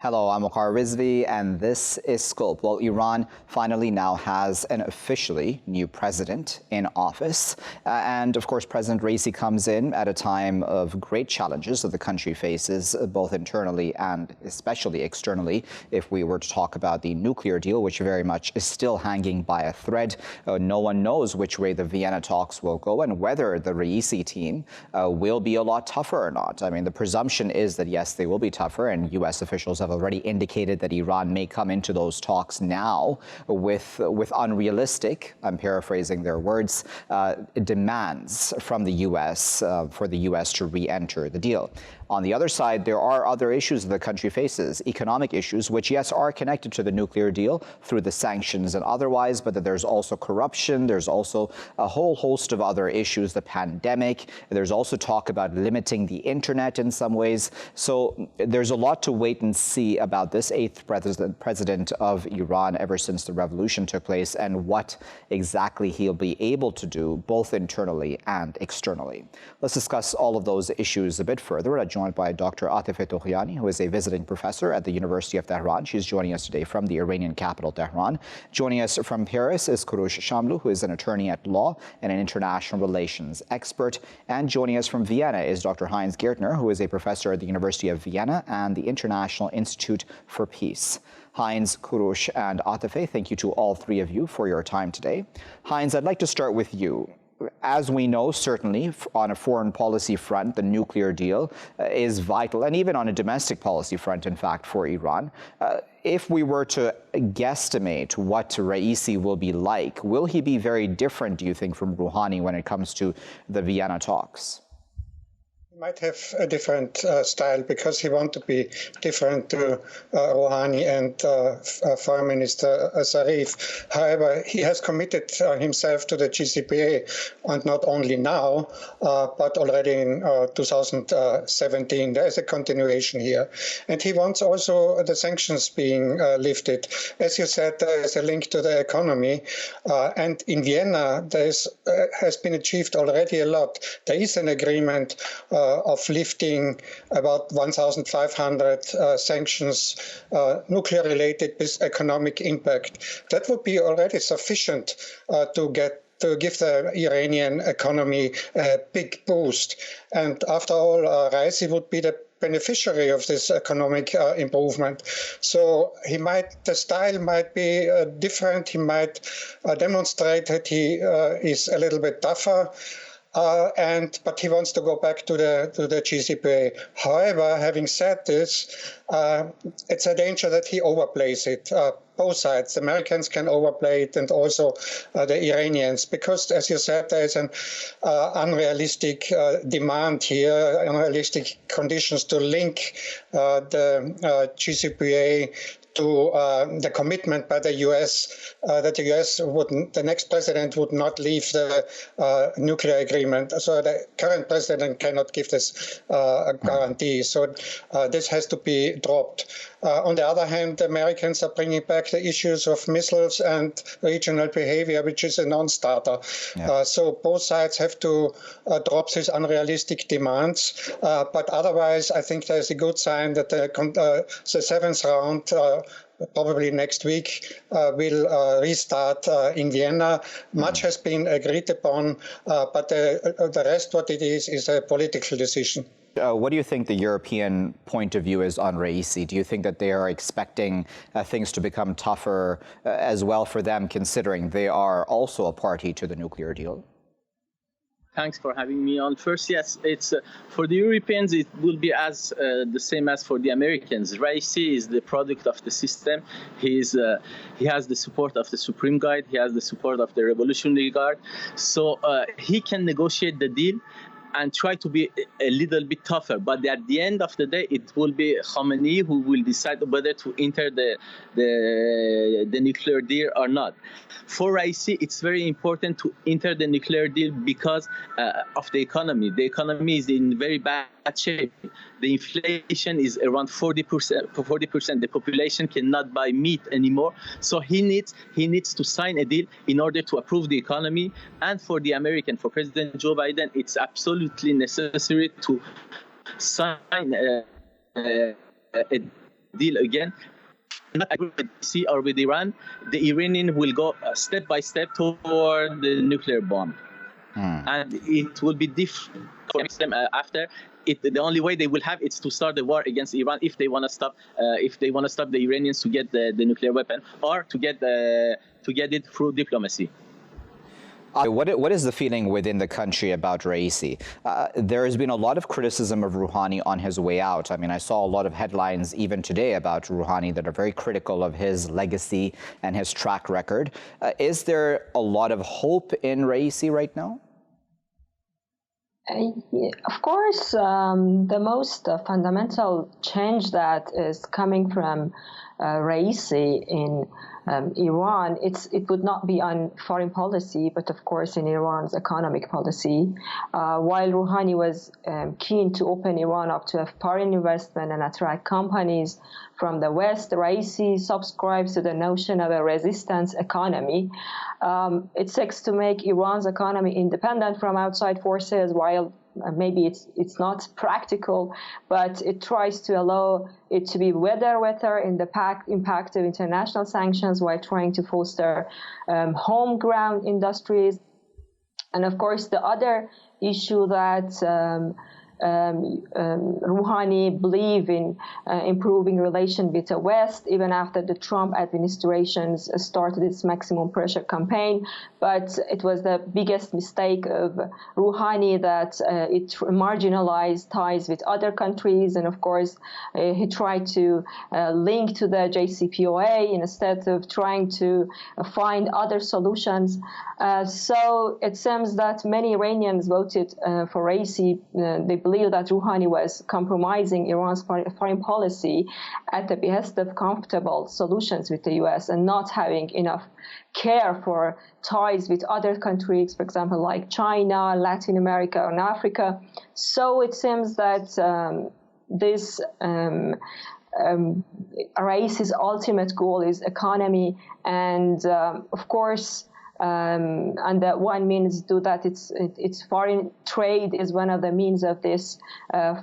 Hello, I'm Waqar Rizvi, and this is Scope. Well, Iran finally now has an officially new president in office. And of course, President Raisi comes in at a time of great challenges that the country faces, both internally and especially externally. If we were to talk about the nuclear deal, which very much is still hanging by a thread, no one knows which way the Vienna talks will go and whether the Raisi team will be a lot tougher or not. I mean, the presumption is that, yes, they will be tougher, and U.S. officials have already indicated that Iran may come into those talks now with unrealistic, I'm paraphrasing their words, demands from the U.S. For the U.S. to re-enter the deal. On the other side, there are other issues the country faces, economic issues, which, yes, are connected to the nuclear deal through the sanctions and otherwise, but that there's also corruption, there's also a whole host of other issues, the pandemic, there's also talk about limiting the internet in some ways. So there's a lot to wait and see about this eighth president of Iran ever since the revolution took place and what exactly he'll be able to do, both internally and externally. Let's discuss all of those issues a bit further. We're joined by Dr. Atefeh Toghyani, who is a visiting professor at the University of Tehran. She's joining us today from the Iranian capital, Tehran. Joining us from Paris is Kourosh Shamlou, who is an attorney at law and an international relations expert. And joining us from Vienna is Dr. Heinz Gaertner, who is a professor at the University of Vienna and the International Institute for Peace. Heinz, Kourosh, and Atefeh, thank you to all three of you for your time today. Heinz, I'd like to start with you. As we know, certainly on a foreign policy front, the nuclear deal is vital, and even on a domestic policy front, in fact, for Iran. If we were to guesstimate what Raisi will be like, will he be very different, do you think, from Rouhani when it comes to the Vienna talks? He might have a different style because he wants to be different to Rouhani and Foreign Minister Zarif. However, he has committed himself to the GCPA, and not only now, but already in 2017. There is a continuation here. And he wants also the sanctions being lifted. As you said, there is a link to the economy. And in Vienna, there has been achieved already a lot. There is an agreement of lifting about 1,500 sanctions, nuclear-related with economic impact. That would be already sufficient to give the Iranian economy a big boost. And after all, Raisi would be the beneficiary of this economic improvement. So the style might be different. He might demonstrate that he is a little bit tougher. But he wants to go back to the GCPA. However, having said this, it's a danger that he overplays it. Both sides, the Americans can overplay it, and also the Iranians, because, as you said, there is an unrealistic demand here, unrealistic conditions to link the GCPA to the commitment by the U.S. That the U.S. the next president would not leave the nuclear agreement. So the current president cannot give this guarantee. So this has to be dropped. On the other hand, the Americans are bringing back the issues of missiles and regional behavior, which is a non-starter. Yeah. So both sides have to drop these unrealistic demands. But otherwise, I think there's a good sign that the seventh round, probably next week, will restart in Vienna. Much has been agreed upon, but the rest, what it is a political decision. What do you think the European point of view is on Raisi? Do you think that they are expecting things to become tougher as well for them, considering they are also a party to the nuclear deal? Thanks for having me on. First, yes, it's for the Europeans, it will be as the same as for the Americans. Raisi is the product of the system. He has the support of the Supreme Guard. He has the support of the Revolutionary Guard. So he can negotiate the deal and try to be a little bit tougher. But at the end of the day, it will be Khamenei who will decide whether to enter the nuclear deal or not. For Raisi, it's very important to enter the nuclear deal because of the economy. The economy is in very bad shape. The inflation is around 40%. The population cannot buy meat anymore. So he needs to sign a deal in order to improve the economy. And for for President Joe Biden, it's absolutely necessary to sign a deal again, not agree with Raisi or with Iran, the Iranian will go step by step toward the nuclear bomb. And it will be different for them after. The only way they will have is to start the war against Iran if they want to stop the Iranians to get the nuclear weapon, or to get it through diplomacy. What is the feeling within the country about Raisi? There has been a lot of criticism of Rouhani on his way out. I mean, I saw a lot of headlines even today about Rouhani that are very critical of his legacy and his track record. Is there a lot of hope in Raisi right now? Of course, the most fundamental change that is coming from Raisi in Iran, it would not be on foreign policy, but of course in Iran's economic policy. While Rouhani was keen to open Iran up to foreign investment and attract companies from the West, Raisi subscribes to the notion of a resistance economy. It seeks to make Iran's economy independent from outside forces, while maybe it's not practical, but it tries to allow it to be weather in the impact of international sanctions while trying to foster home ground industries. And of course, the other issue that Rouhani believe in improving relations with the West, even after the Trump administration started its maximum pressure campaign. But it was the biggest mistake of Rouhani that it marginalized ties with other countries. And of course, he tried to link to the JCPOA instead of trying to find other solutions. So it seems that many Iranians voted for Raisi. They believe that Rouhani was compromising Iran's foreign policy at the behest of comfortable solutions with the U.S. and not having enough care for ties with other countries, for example, like China, Latin America, and Africa. So it seems that this Raisi's ultimate goal is economy, and of course, and that one means to do that it's foreign trade is one of the means of this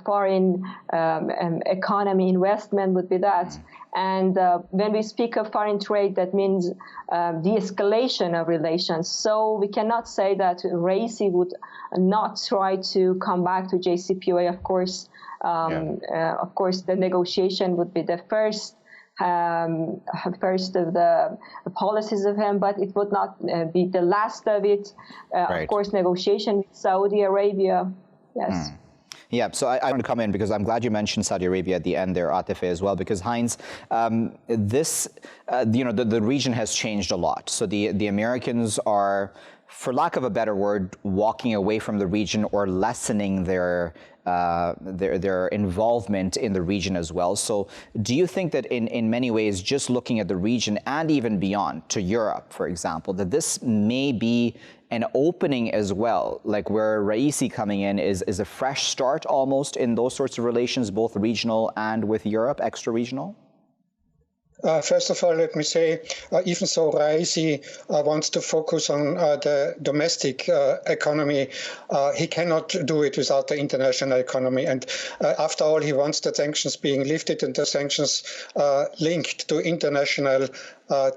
foreign economy investment would be that. And when we speak of foreign trade, that means de-escalation of relations. So we cannot say that Raisi would not try to come back to JCPOA. Of course, the negotiation would be the first of the policies of him, but it would not be the last of it. Of course, negotiation with Saudi Arabia. Yes. Yeah, so I want to come in because I'm glad you mentioned Saudi Arabia at the end there, Atefeh, as well, because Heinz, the region has changed a lot. So the Americans are, for lack of a better word, walking away from the region or lessening their involvement in the region as well. So do you think that in many ways, just looking at the region and even beyond to Europe, for example, that this may be an opening as well, like where Raisi coming in is a fresh start almost in those sorts of relations, both regional and with Europe, extra-regional? First of all, let me say, even though Raisi wants to focus on the domestic economy, he cannot do it without the international economy. And after all, he wants the sanctions being lifted and the sanctions linked to international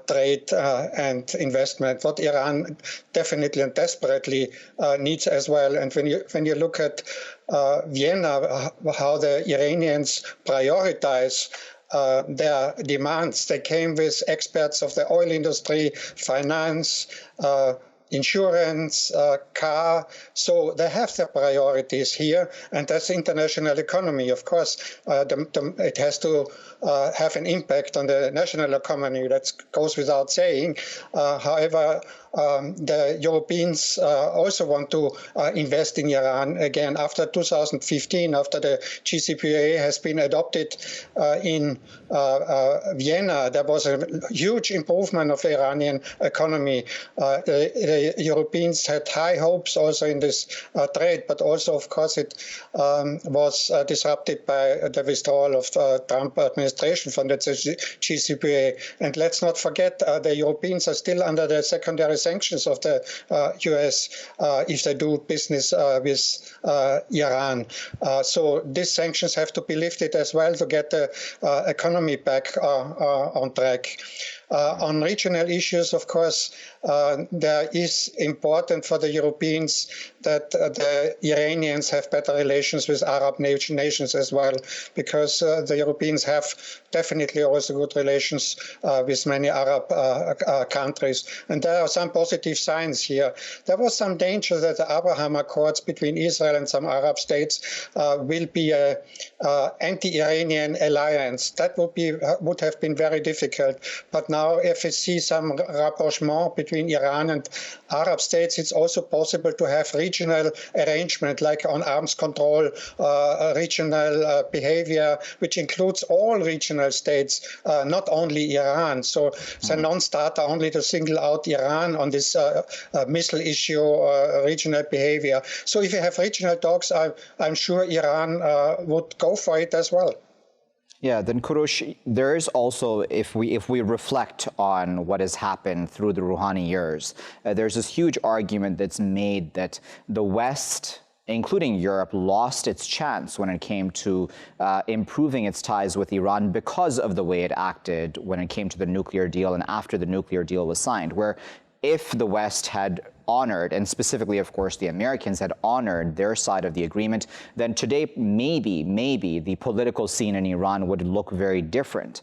trade and investment, what Iran definitely and desperately needs as well. And when you look at Vienna, how the Iranians prioritize their demands. They came with experts of the oil industry, finance, insurance, car. So they have their priorities here, and that's the international economy. Of course, it has to have an impact on the national economy. That goes without saying. However, the Europeans also want to invest in Iran again after 2015, after the JCPOA has been adopted in Vienna. There was a huge improvement of the Iranian economy. The Europeans had high hopes also in this trade, but also, of course, it was disrupted by the withdrawal of the Trump administration from the JCPOA. And let's not forget, the Europeans are still under the secondary sanctions of the US if they do business with Iran. So these sanctions have to be lifted as well to get the economy back on track. On regional issues, of course, there is important for the Europeans that the Iranians have better relations with Arab nations as well, because the Europeans have definitely also good relations with many Arab countries. And there are some positive signs here. There was some danger that the Abraham Accords between Israel and some Arab states will be an anti-Iranian alliance. That would have been very difficult. But now, if we see some rapprochement between Iran and Arab states, it's also possible to have regional arrangement, like on arms control, regional behavior, which includes all regional states, not only Iran. So it's a non-starter only to single out Iran on this missile issue or regional behavior. So if you have regional talks, I'm sure Iran would go for it as well. Yeah, then Kourosh, there is also, if we reflect on what has happened through the Rouhani years, there's this huge argument that's made that the West, including Europe, lost its chance when it came to improving its ties with Iran because of the way it acted when it came to the nuclear deal and after the nuclear deal was signed, where if the West had honored, and specifically, of course, the Americans had honored their side of the agreement, then today maybe the political scene in Iran would look very different.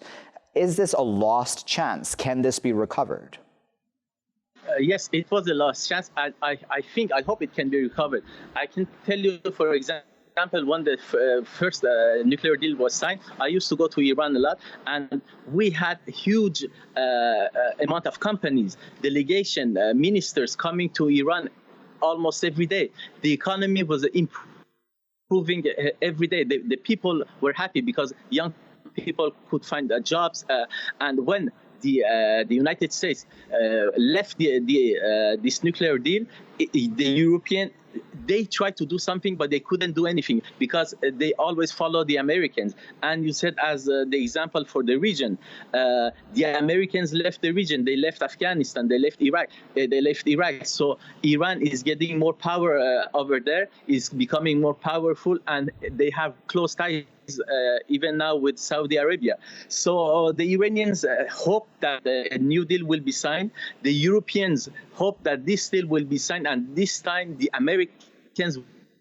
Is this a lost chance? Can this be recovered? Yes, it was a lost chance. I hope it can be recovered. I can tell you, for example, when the first nuclear deal was signed, I used to go to Iran a lot, and we had a huge amount of companies, delegation, ministers coming to Iran almost every day. The economy was improving every day. The people were happy because young people could find jobs, and when the United States left this nuclear deal, they tried to do something, but they couldn't do anything because they always follow the Americans. And you said as the example for the region, the Americans left the region. They left Afghanistan. They left Iraq. So Iran is getting more power over there, is becoming more powerful, and they have close ties even now with Saudi Arabia. So the Iranians hope that a new deal will be signed. The Europeans hope that this deal will be signed, and this time the Americans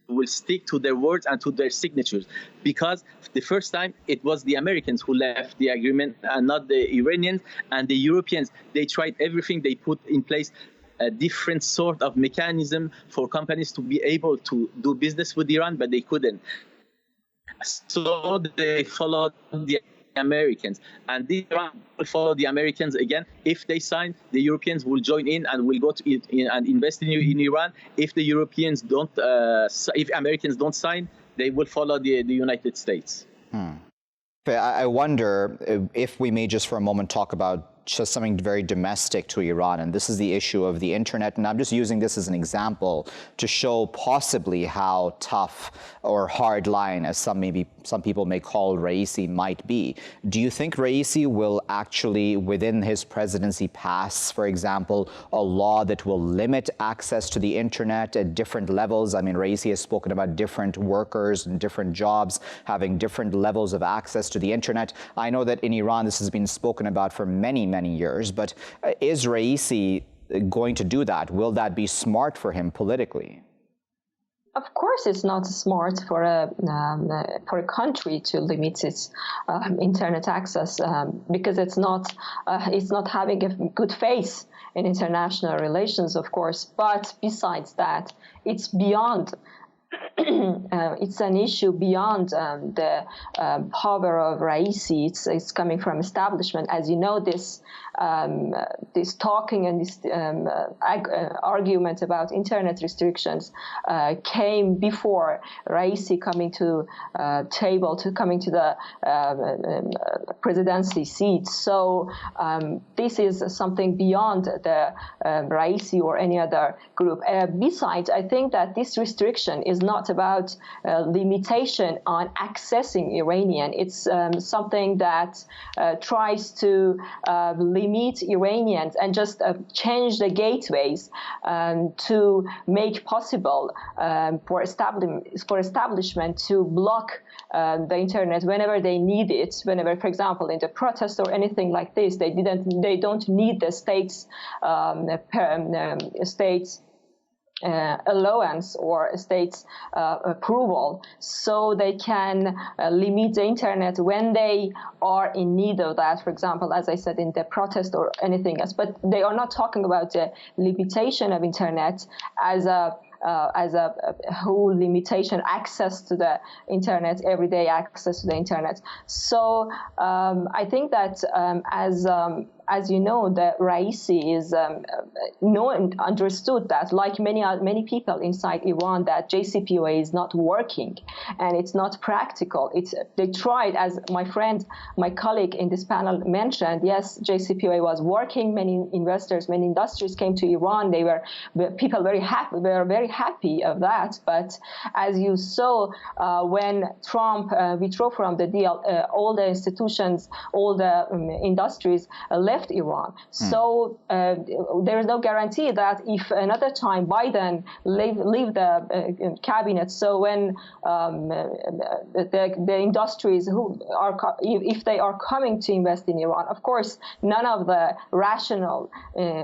will stick to their words and to their signatures, because the first time it was the Americans who left the agreement and not the Iranians. And the Europeans, they tried everything. They put in place a different sort of mechanism for companies to be able to do business with Iran, but they couldn't. So they followed the Americans, and they will follow the Americans again. If they sign, the Europeans will join in and will go to and invest in Iran. If the Europeans don't, if Americans don't sign, they will follow the United States. I wonder if we may just for a moment talk about just something very domestic to Iran, and this is the issue of the internet. And I'm just using this as an example to show possibly how tough or hard line, as some people may call Raisi, might be. Do you think Raisi will actually, within his presidency, pass, for example, a law that will limit access to the internet at different levels? I mean, Raisi has spoken about different workers and different jobs having different levels of access to the internet. I know that in Iran this has been spoken about for many years, but is Raisi going to do that? Will that be smart for him politically? Of course, it's not smart for a country to limit its internet access because it's not having a good face in international relations, of course. But besides that, it's beyond. It's an issue beyond the power of Raisi. It's coming from establishment. As you know, this talking and this argument about internet restrictions came before Raisi coming to the presidency seat. So this is something beyond the Raisi or any other group. Besides, I think that this restriction is is not about limitation on accessing Iranian. It's something that tries to limit Iranians and just change the gateways to make possible for establishment to block the internet whenever they need it. Whenever, for example, in the protest or anything like this, they don't need the state's allowance or state's approval, so they can limit the internet when they are in need of that. For example, as I said, in the protest or anything else. But they are not talking about the limitation of internet as a whole limitation, access to the internet, everyday access to the internet. So I think that as you know, the Raisi is understood that, like many people inside Iran, that JCPOA is not working and it's not practical. They tried, as my colleague in this panel mentioned. Yes, JCPOA was working. Many investors, many industries came to Iran. People were very happy of that. But as you saw, when Trump withdrew from the deal, all the institutions, all the industries left Iran. So there is no guarantee that if another time Biden leave the cabinet, so when the industries if they are coming to invest in Iran, of course, none of the rational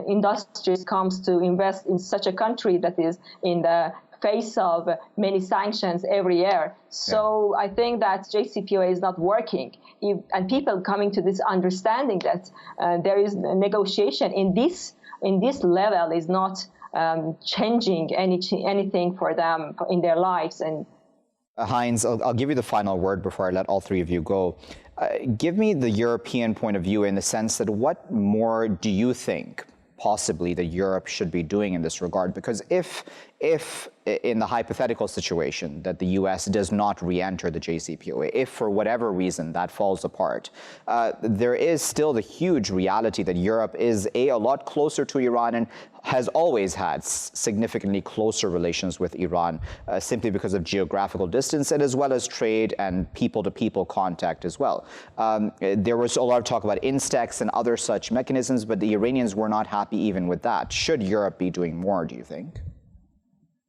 industries comes to invest in such a country that is in the face of many sanctions every year. So I think that JCPOA is not working. And people coming to this understanding that there is negotiation in this level is not changing anything for them in their lives. And Heinz, I'll give you the final word before I let all three of you go. Give me the European point of view in the sense that what more do you think possibly that Europe should be doing in this regard? Because if in the hypothetical situation that the U.S. does not re-enter the JCPOA, if for whatever reason that falls apart, there is still the huge reality that Europe is a lot closer to Iran and has always had significantly closer relations with Iran simply because of geographical distance and as well as trade and people-to-people contact as well. There was a lot of talk about Instex and other such mechanisms, but the Iranians were not happy even with that. Should Europe be doing more, do you think?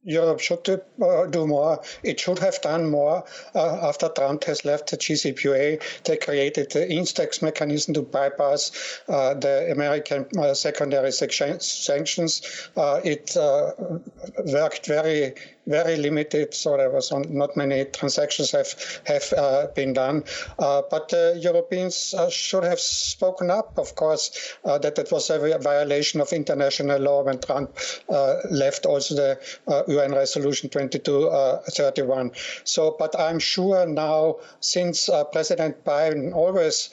Europe should do more. It should have done more after Trump has left the JCPOA. They created the Instex mechanism to bypass the American secondary sanctions. It worked very limited, so there was not many transactions have been done. But the Europeans should have spoken up, of course, that it was a violation of international law when Trump left also the UN Resolution 2231. So, but I'm sure now, since President Biden always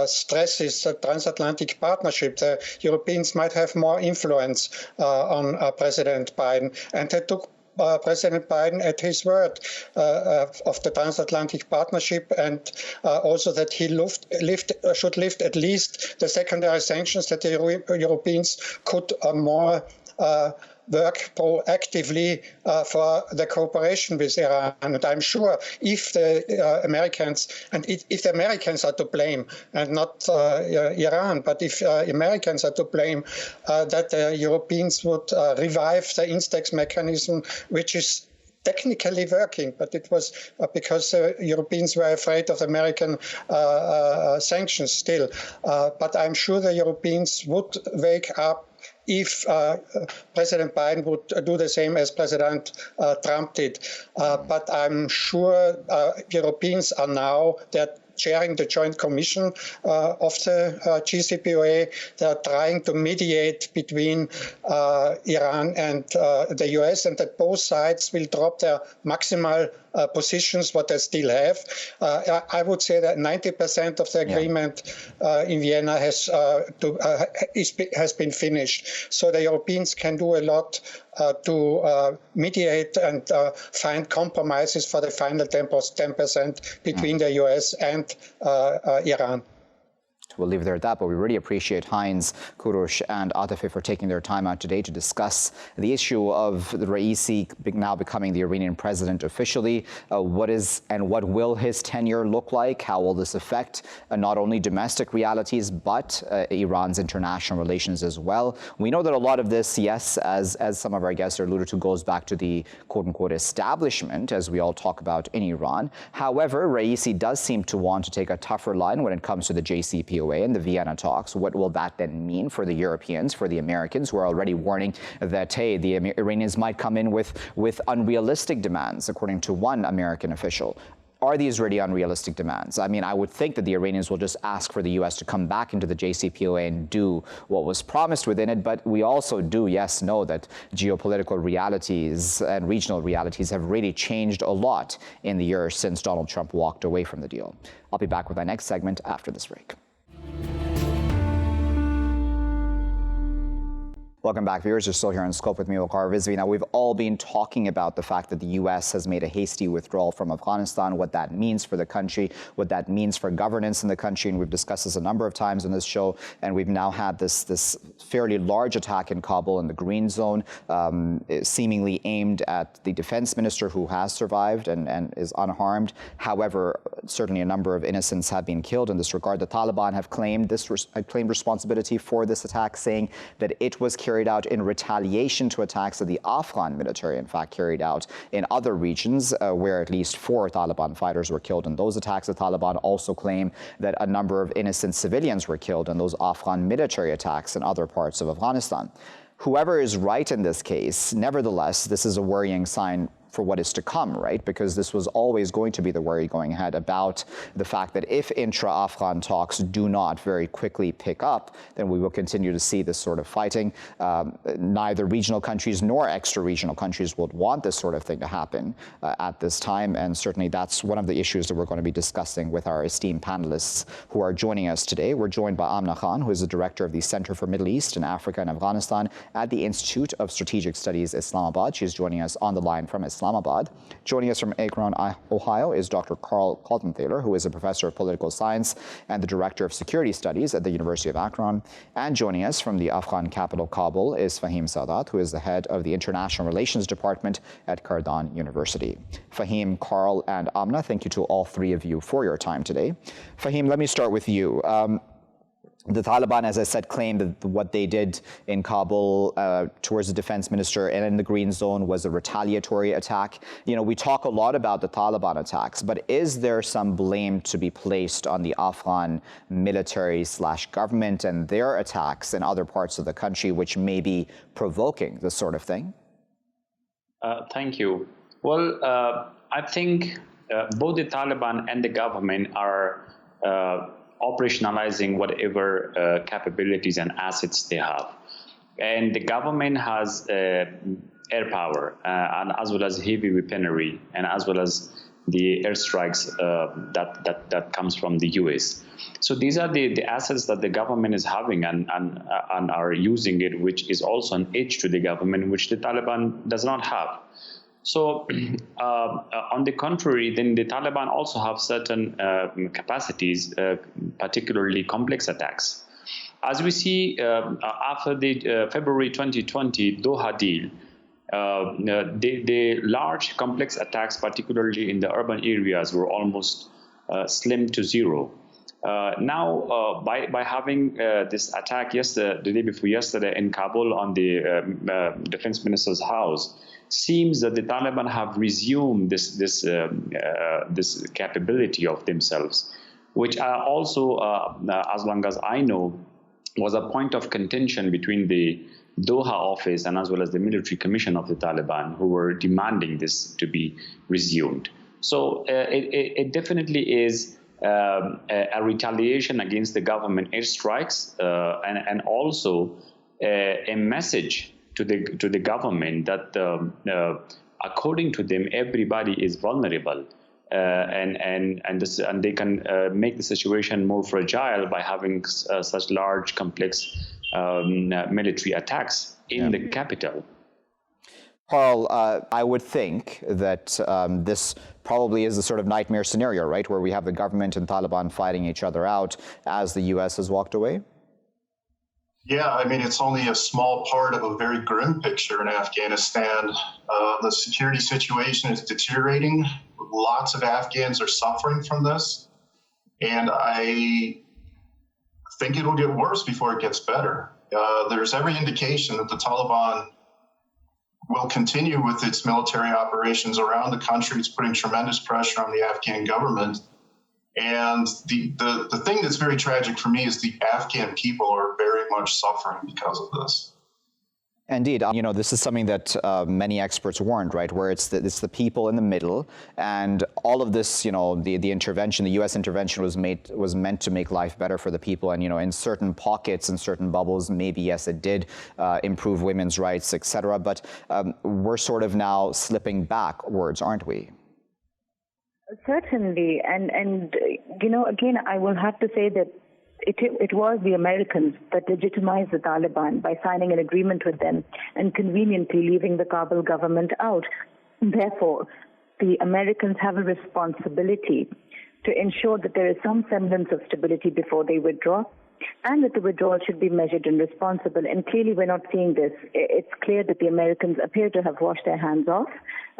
stresses the transatlantic partnership, the Europeans might have more influence on President Biden, and they took President Biden at his word of the transatlantic partnership, and also that he should lift at least the secondary sanctions, that the Europeans could more work proactively for the cooperation with Iran. And I'm sure if the Americans, and if the Americans are to blame and not Iran, but if Americans are to blame, that the Europeans would revive the Instex mechanism, which is technically working, but it was because Europeans were afraid of American sanctions still. But I'm sure the Europeans would wake up if President Biden would do the same as President Trump did. But I'm sure Europeans are now, they're chairing the Joint Commission of the JCPOA. They're trying to mediate between Iran and the US, and that both sides will drop their maximal positions, what they still have. I would say that 90% of the agreement in Vienna has been finished. So the Europeans can do a lot to mediate and find compromises for the final 10% between the US and Iran. We'll leave it there at that, but we really appreciate Heinz, Kourosh, and Atefeh for taking their time out today to discuss the issue of the Raisi now becoming the Iranian president officially. What will his tenure look like? How will this affect not only domestic realities, but Iran's international relations as well? We know that a lot of this, yes, as some of our guests alluded to, goes back to the quote-unquote establishment, as we all talk about in Iran. However, Raisi does seem to want to take a tougher line when it comes to the JCPOA and the Vienna talks. What will that then mean for the Europeans, for the Americans, who are already warning that, hey, the Iranians might come in with unrealistic demands, according to one American official? Are these really unrealistic demands? I mean, I would think that the Iranians will just ask for the U.S. to come back into the JCPOA and do what was promised within it. But we also do, yes, know that geopolitical realities and regional realities have really changed a lot in the years since Donald Trump walked away from the deal. I'll be back with my next segment after this break. Welcome back, viewers. You're still here on Scope with me, Waqar Rizvi. Now, we've all been talking about the fact that the U.S. has made a hasty withdrawal from Afghanistan, what that means for the country, what that means for governance in the country, and we've discussed this a number of times in this show. And we've now had this fairly large attack in Kabul in the Green Zone, seemingly aimed at the defense minister, who has survived and is unharmed. However, certainly a number of innocents have been killed in this regard. The Taliban have claimed responsibility for this attack, saying that it was carried out in retaliation to attacks that the Afghan military, in fact, carried out in other regions, where at least 4 Taliban fighters were killed in those attacks. The Taliban also claim that a number of innocent civilians were killed in those Afghan military attacks in other parts of Afghanistan. Whoever is right in this case, nevertheless, this is a worrying sign for what is to come, right? Because this was always going to be the worry going ahead about the fact that if intra-Afghan talks do not very quickly pick up, then we will continue to see this sort of fighting. Neither regional countries nor extra-regional countries would want this sort of thing to happen at this time, and certainly that's one of the issues that we're going to be discussing with our esteemed panelists who are joining us today. We're joined by Amina, who is the director of the Center for Middle East and Africa and Afghanistan at the Institute of Strategic Studies, Islamabad. She's joining us on the line from Islamabad. Joining us from Akron, Ohio, is Dr. Karl Kaltenthaler, who is a professor of political science and the director of security studies at the University of Akron. And joining us from the Afghan capital, Kabul, is Fahim Sadat, who is the head of the International Relations Department at Karl University. Fahim, Karl, and Amina, thank you to all three of you for your time today. Fahim, let me start with you. The Taliban, as I said, claimed that what they did in Kabul towards the defense minister and in the Green Zone was a retaliatory attack. You know, we talk a lot about the Taliban attacks, but is there some blame to be placed on the Afghan military/government and their attacks in other parts of the country, which may be provoking this sort of thing? Thank you. Well, I think both the Taliban and the government are operationalizing whatever capabilities and assets they have. And the government has air power and as well as heavy weaponry and as well as the airstrikes that comes from the US. So these are the assets that the government is having and are using it, which is also an edge to the government, which the Taliban does not have. So on the contrary, then the Taliban also have certain capacities, particularly complex attacks. As we see after the February 2020 Doha deal, the large complex attacks, particularly in the urban areas, were almost slim to zero. Now, by having this attack the day before yesterday in Kabul on the defense minister's house, seems that the Taliban have resumed this capability of themselves, which are also, as long as I know, was a point of contention between the Doha office and as well as the military commission of the Taliban, who were demanding this to be resumed. So it definitely is a retaliation against the government airstrikes and also a message to the government that according to them everybody is vulnerable and they can make the situation more fragile by having such large complex military attacks in the capital. Karl, I would think that this probably is the sort of nightmare scenario, right, where we have the government and Taliban fighting each other out as the U.S. has walked away? Yeah, I mean, it's only a small part of a very grim picture in Afghanistan. The security situation is deteriorating. Lots of Afghans are suffering from this. And I think it'll get worse before it gets better. There's every indication that the Taliban will continue with its military operations around the country. It's putting tremendous pressure on the Afghan government. And the thing that's very tragic for me is the Afghan people are very much suffering because of this. Indeed. This is something that many experts warned, right, where it's the people in the middle, and all of this, the intervention, the U.S. intervention was meant to make life better for the people. And, in certain pockets and certain bubbles, maybe, yes, it did improve women's rights, etc. But we're sort of now slipping backwards, aren't we? Certainly. And again, I will have to say that it was the Americans that legitimized the Taliban by signing an agreement with them and conveniently leaving the Kabul government out. Therefore, the Americans have a responsibility to ensure that there is some semblance of stability before they withdraw, and that the withdrawal should be measured and responsible. And clearly we're not seeing this. It's clear that the Americans appear to have washed their hands off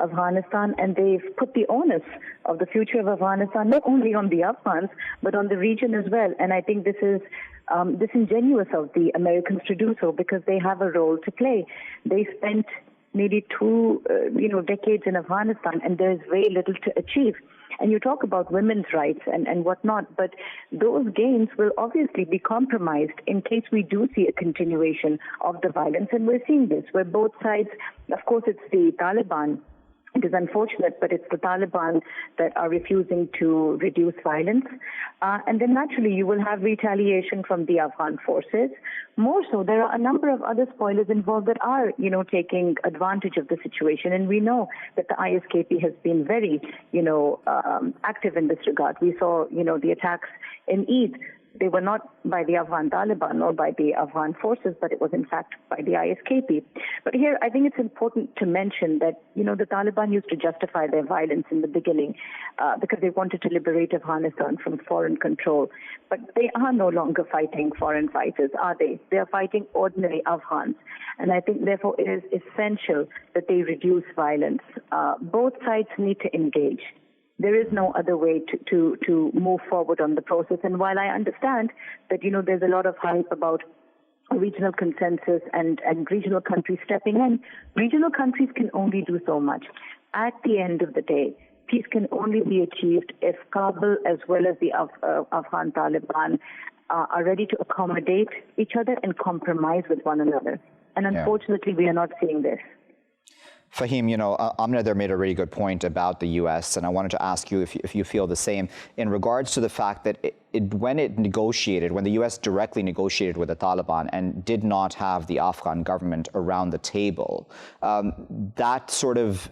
Afghanistan, and they've put the onus of the future of Afghanistan not only on the Afghans, but on the region as well. And I think this is disingenuous of the Americans to do so, because they have a role to play. They spent nearly two decades in Afghanistan, and there's very little to achieve. And you talk about women's rights and whatnot, but those gains will obviously be compromised in case we do see a continuation of the violence. And we're seeing this, where both sides, of course, it's the Taliban. It is unfortunate, but it's the Taliban that are refusing to reduce violence. And then naturally you will have retaliation from the Afghan forces. More so, there are a number of other spoilers involved that are, taking advantage of the situation. And we know that the ISKP has been very, active in this regard. We saw, the attacks in Eid. They were not by the Afghan Taliban or by the Afghan forces, but it was in fact by the ISKP. But here, I think it's important to mention that, the Taliban used to justify their violence in the beginning because they wanted to liberate Afghanistan from foreign control. But they are no longer fighting foreign fighters, are they? They are fighting ordinary Afghans. And I think, therefore, it is essential that they reduce violence. Both sides need to engage. There is no other way to move forward on the process. And while I understand that, there's a lot of hype about a regional consensus and regional countries stepping in, regional countries can only do so much. At the end of the day, peace can only be achieved if Kabul as well as the Afghan Taliban are ready to accommodate each other and compromise with one another. And unfortunately, we are not seeing this. Fahim, Amina there made a really good point about the U.S., and I wanted to ask you if you feel the same in regards to the fact that when the U.S. directly negotiated with the Taliban and did not have the Afghan government around the table, that sort of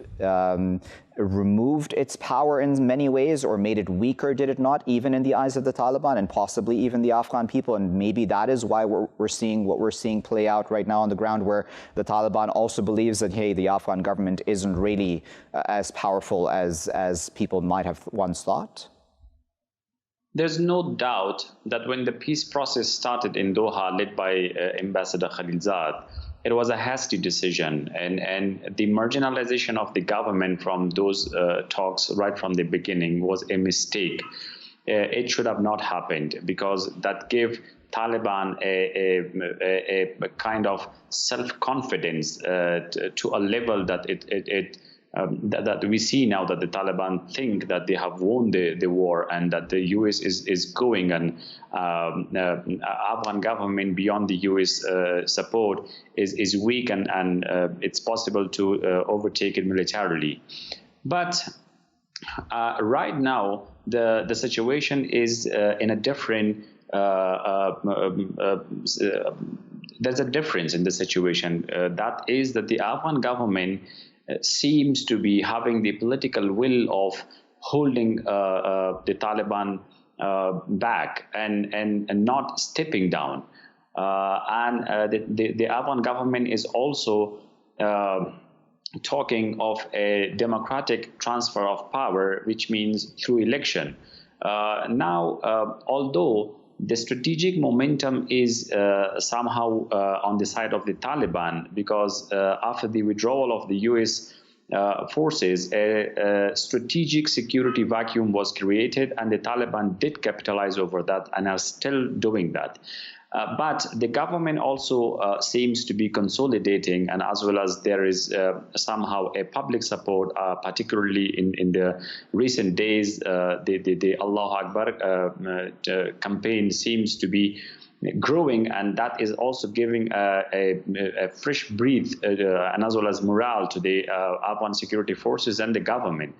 removed its power in many ways, or made it weaker, did it not, even in the eyes of the Taliban and possibly even the Afghan people? And maybe that is why we're seeing what we're seeing play out right now on the ground, where the Taliban also believes that, hey, the Afghan government isn't really as powerful as people might have once thought? There's no doubt that when the peace process started in Doha, led by Ambassador Khalilzad, it was a hasty decision, and the marginalization of the government from those talks right from the beginning was a mistake. It should have not happened, because that gave Taliban a kind of self-confidence to a level that that we see now, that the Taliban think that they have won the war, and that the U.S. is going, and Afghan government beyond the U.S. support is weak, and it's possible to overtake it militarily. But right now, the situation is in a different. There's a difference in the situation. That is that the Afghan government seems to be having the political will of holding the Taliban back and not stepping down. And the Afghan government is also talking of a democratic transfer of power, which means through election. Now, although the strategic momentum is somehow on the side of the Taliban, because after the withdrawal of the US forces, a strategic security vacuum was created, and the Taliban did capitalize over that and are still doing that. But the government also seems to be consolidating, and as well as there is somehow a public support, particularly in the recent days, the Allahu Akbar campaign seems to be growing, and that is also giving a fresh breath and as well as morale to the Afghan security forces and the government.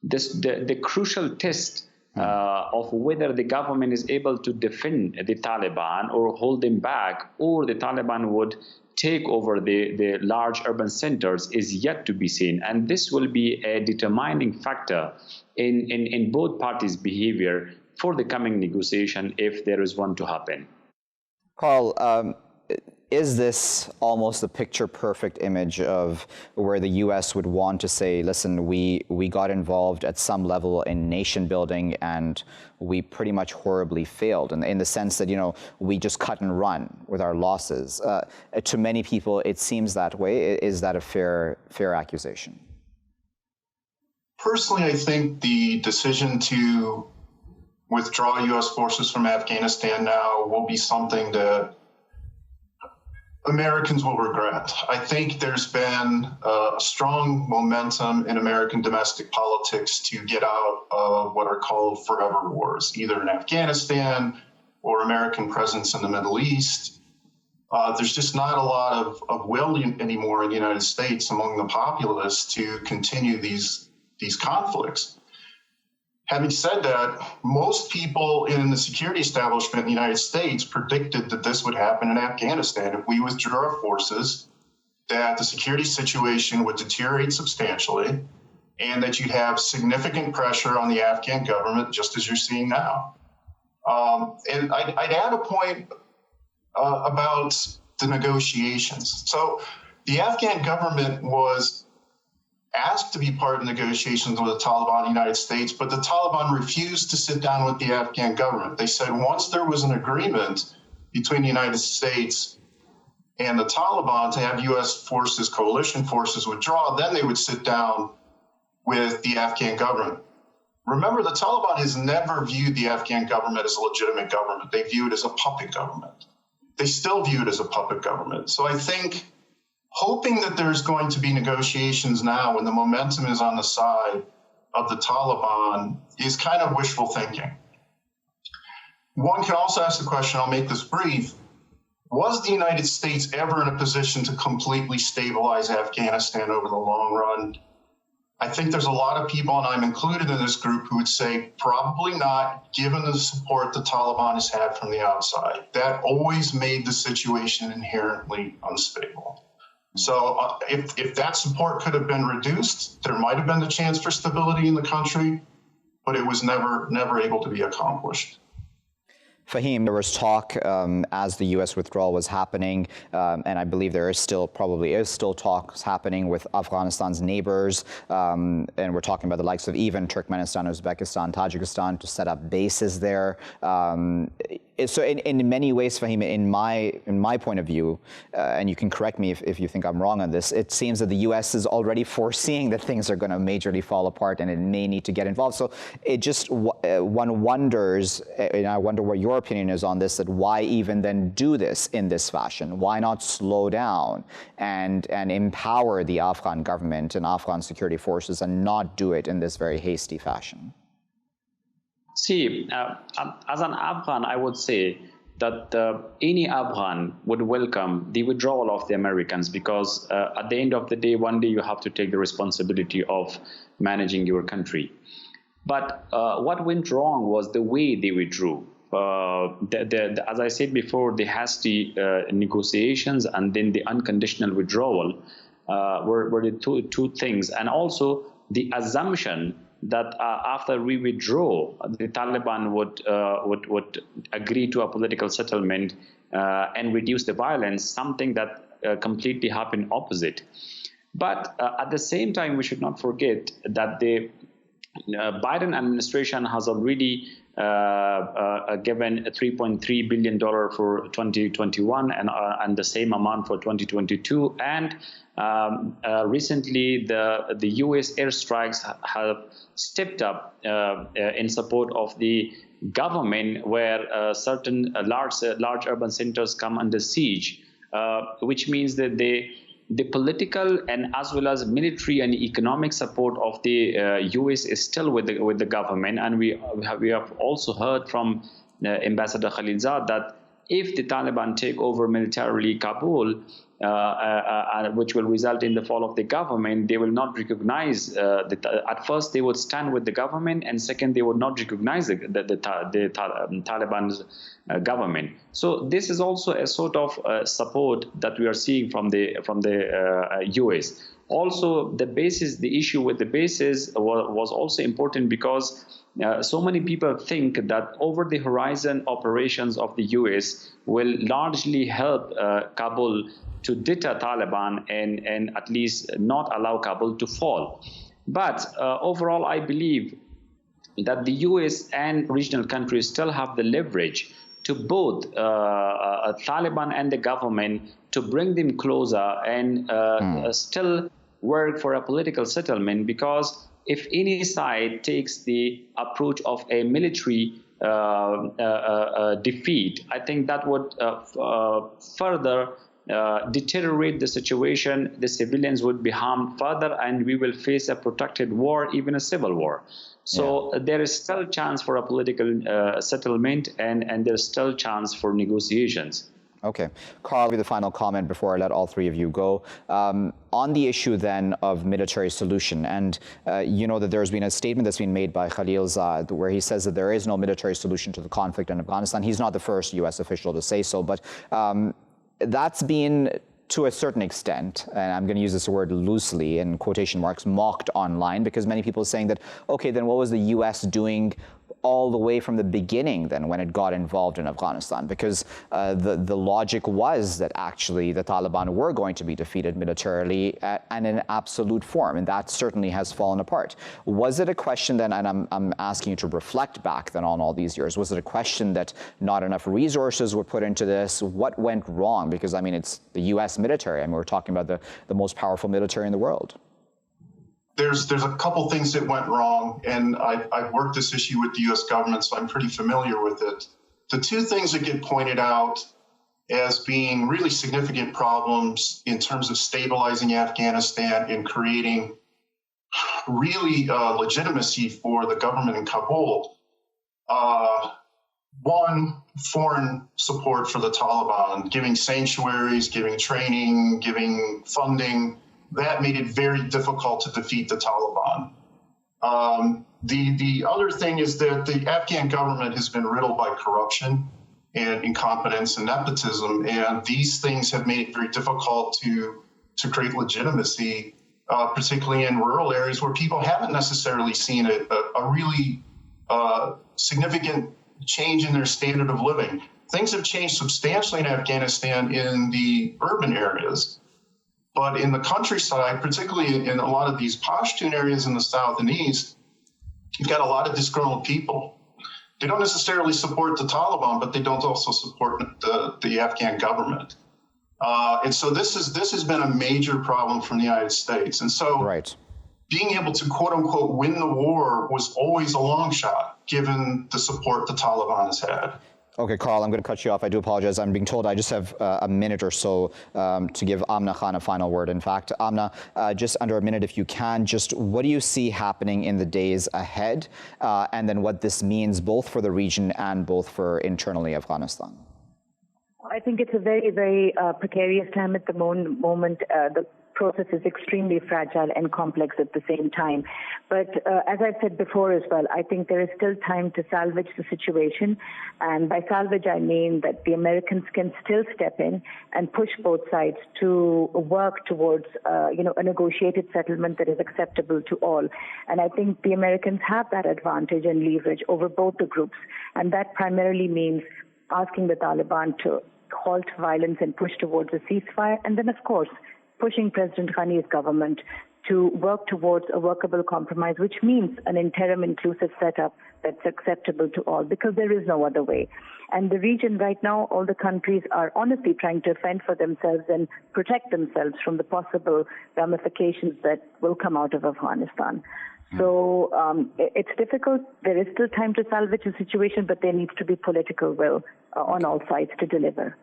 The crucial test of whether the government is able to defend the Taliban or hold them back, or the Taliban would take over the large urban centers, is yet to be seen. And this will be a determining factor in both parties' behavior for the coming negotiation, if there is one to happen. Karl, is this almost a picture-perfect image of where the U.S. would want to say, listen, we got involved at some level in nation building and we pretty much horribly failed, in the sense that, you know, we just cut and run with our losses? To many people, it seems that way. Is that a fair accusation? Personally, I think the decision to withdraw U.S. forces from Afghanistan now will be something that Americans will regret. I think there's been a strong momentum in American domestic politics to get out of what are called forever wars, either in Afghanistan or American presence in the Middle East. There's just not a lot of will anymore in the United States among the populace to continue these conflicts. Having said that, most people in the security establishment in the United States predicted that this would happen in Afghanistan. If we withdrew our forces, that the security situation would deteriorate substantially, and that you'd have significant pressure on the Afghan government, just as you're seeing now. And I'd add a point about the negotiations. So the Afghan government was asked to be part of negotiations with the Taliban in the United States, but the Taliban refused to sit down with the Afghan government. They said once there was an agreement between the United States and the Taliban to have U.S. forces, coalition forces, withdraw, then they would sit down with the Afghan government. Remember, the Taliban has never viewed the Afghan government as a legitimate government. They view it as a puppet government. They still view it as a puppet government. So I think hoping that there's going to be negotiations now when the momentum is on the side of the Taliban is kind of wishful thinking. One can also ask the question, I'll make this brief, was the United States ever in a position to completely stabilize Afghanistan over the long run? I think there's a lot of people, and I'm included in this group, who would say probably not, given the support the Taliban has had from the outside. That always made the situation inherently unstable. So if that support could have been reduced, there might have been the chance for stability in the country, but it was never able to be accomplished. Fahim, there was talk as the U.S. withdrawal was happening, and I believe there is still talks happening with Afghanistan's neighbors, and we're talking about the likes of even Turkmenistan, Uzbekistan, Tajikistan to set up bases there. So in many ways, Fahim, in my point of view, and you can correct me if you think I'm wrong on this, it seems that the U.S. is already foreseeing that things are going to majorly fall apart and it may need to get involved. So it just, one wonders, and I wonder what your opinion is on this, that why even then do this in this fashion? Why not slow down and empower the Afghan government and Afghan security forces and not do it in this very hasty fashion? See, as an Afghan, I would say that any Afghan would welcome the withdrawal of the Americans, because at the end of the day, one day you have to take the responsibility of managing your country. But what went wrong was the way they withdrew. As I said before, the hasty negotiations and then the unconditional withdrawal were the two things. And also the assumption that after we withdraw, the Taliban would agree to a political settlement and reduce the violence, something that completely happened opposite. But at the same time, we should not forget that the Biden administration has already given $3.3 billion for 2021 and the same amount for 2022. And recently, the U.S. airstrikes have stepped up in support of the government, where certain large urban centers come under siege, which means that the political and as well as military and economic support of the U.S. is still with the government. And we have also heard from Ambassador Khalilzad that if the Taliban take over militarily Kabul, which will result in the fall of the government, they will not recognize at first they would stand with the government, and second they would not recognize the Taliban's government. So this is also a sort of support that we are seeing from the US. Also, the issue with the bases was also important because so many people think that over the horizon operations of the US will largely help Kabul to deter Taliban and at least not allow Kabul to fall. But overall, I believe that the US and regional countries still have the leverage to both Taliban and the government to bring them closer and still work for a political settlement, because if any side takes the approach of a military defeat, I think that would further deteriorate the situation. The civilians would be harmed further, and we will face a protracted war, even a civil war. So there is still chance for a political settlement, and there's still chance for negotiations. Okay. Karl, with the final comment before I let all three of you go. On the issue then of military solution, and you know that there's been a statement that's been made by Khalilzad where he says that there is no military solution to the conflict in Afghanistan. He's not the first U.S. official to say so, but that's been, to a certain extent, and I'm going to use this word loosely in quotation marks, mocked online, because many people are saying that, okay, then what was the U.S. doing all the way from the beginning then when it got involved in Afghanistan? Because the logic was that actually the Taliban were going to be defeated militarily and in absolute form, and that certainly has fallen apart. Was it a question then, and I'm asking you to reflect back then on all these years, was it a question that not enough resources were put into this? What went wrong? Because I mean, it's the U.S. military. I mean, we're talking about the most powerful military in the world. There's a couple things that went wrong, and I've worked this issue with the U.S. government, so I'm pretty familiar with it. The two things that get pointed out as being really significant problems in terms of stabilizing Afghanistan and creating really legitimacy for the government in Kabul. One, foreign support for the Taliban, giving sanctuaries, giving training, giving funding. That made it very difficult to defeat the Taliban. The other thing is that the Afghan government has been riddled by corruption and incompetence and nepotism, and these things have made it very difficult to create legitimacy, particularly in rural areas where people haven't necessarily seen a really significant change in their standard of living. Things have changed substantially in Afghanistan in the urban areas. But in the countryside, particularly in a lot of these Pashtun areas in the south and east, you've got a lot of disgruntled people. They don't necessarily support the Taliban, but they don't also support the Afghan government. And so this has been a major problem from the United States. And so being able to, quote unquote, win the war was always a long shot, given the support the Taliban has had. Okay, Karl, I'm going to cut you off. I do apologize. I'm being told I just have a minute or so to give Amina Khan a final word. In fact, Amina, just under a minute, if you can, just what do you see happening in the days ahead, and then what this means both for the region and both for internally Afghanistan? I think it's a very, very precarious time at the moment. The process is extremely fragile and complex at the same time. But as I've said before as well, I think there is still time to salvage the situation. And by salvage, I mean that the Americans can still step in and push both sides to work towards, a negotiated settlement that is acceptable to all. And I think the Americans have that advantage and leverage over both the groups. And that primarily means asking the Taliban to halt violence and push towards a ceasefire. And then, of course, pushing President Ghani's government to work towards a workable compromise, which means an interim inclusive setup that's acceptable to all, because there is no other way. And the region right now, all the countries are honestly trying to fend for themselves and protect themselves from the possible ramifications that will come out of Afghanistan. So it's difficult. There is still time to salvage the situation, but there needs to be political will on all sides to deliver.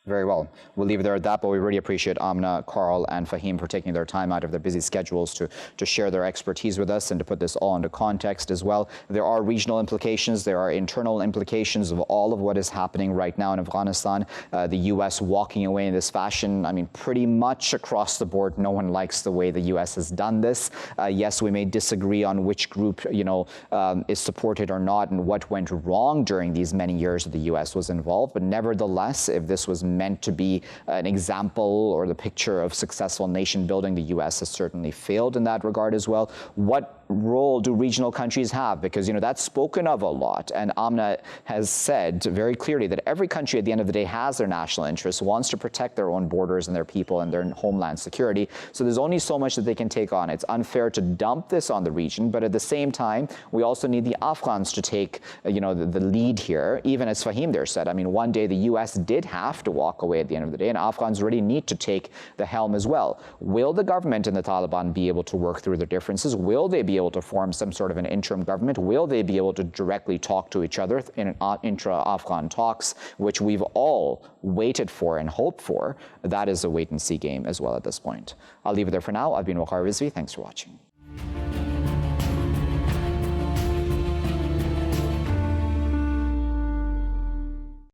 Very well. We'll leave it there at that, but we really appreciate Amina, Karl, and Fahim for taking their time out of their busy schedules to share their expertise with us and to put this all into context as well. There are regional implications. There are internal implications of all of what is happening right now in Afghanistan. The U.S. walking away in this fashion, I mean, pretty much across the board, no one likes the way the U.S. has done this. Yes, we may disagree on which group, is supported or not and what went wrong during these many years that the U.S. was involved. But nevertheless, if this was meant to be an example or the picture of successful nation building, the U.S. has certainly failed in that regard as well. What role do regional countries have? Because, that's spoken of a lot. And Amina has said very clearly that every country at the end of the day has their national interests, wants to protect their own borders and their people and their homeland security. So there's only so much that they can take on. It's unfair to dump this on the region. But at the same time, we also need the Afghans to take, the lead here. Even as Fahim there said, I mean, one day the U.S. did have to walk away at the end of the day, and Afghans really need to take the helm as well. Will the government and the Taliban be able to work through their differences? Will they be able to form some sort of an interim government? Will they be able to directly talk to each other in intra-Afghan talks, which we've all waited for and hoped for? That is a wait-and-see game as well at this point. I'll leave it there for now. I've been Waqar Rizvi. Thanks for watching.